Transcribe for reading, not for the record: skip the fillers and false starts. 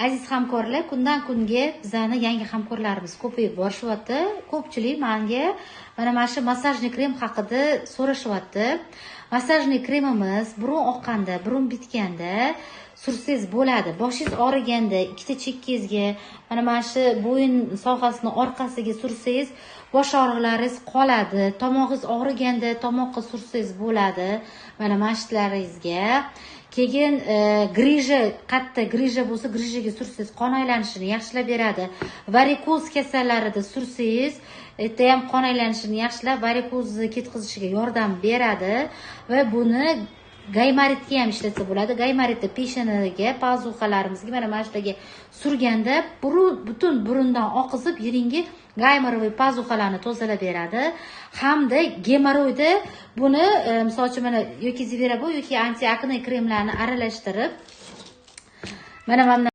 Aziz hamkorlar, kundan kunga bizani yangi hamkorlarimiz ko'payib borishyapti. Ko'pchilik menga mana shu massajniy krem haqida so'rashyapti. Massajniy kremimiz burun oqqanda, burun bitganda sursangiz bo'ladi. Boshingiz og'riganda, ikkita chekkangizga, mana shu bo'yin sohasini orqasiga sursangiz, bosh og'riqlaringiz qoladi. Tomog'ingiz og'riganda tomoqqa sursangiz bo'ladi. Mana shularga. Keyin grija, qattiq grija bo'lsa, grijaga sursangiz qon aylanishini yaxshilab beradi. Varikoz kasallarida sursangiz, erta ham qon aylanishini yaxshilab, varikozni ketkazishiga yordam beradi va buni gaymaritga ham ishlatsa bo'ladi. Gaymaritni peshanaga, pazuxalarimizga, mana shularga surganda butun burundan oqizib, yeringi gaymarovoy pazuxalarni tozalab beradi. Hamda gemoroyda buni misol uchun mana yoki ziveraboy yoki antiakne kremlarni aralashtirib mana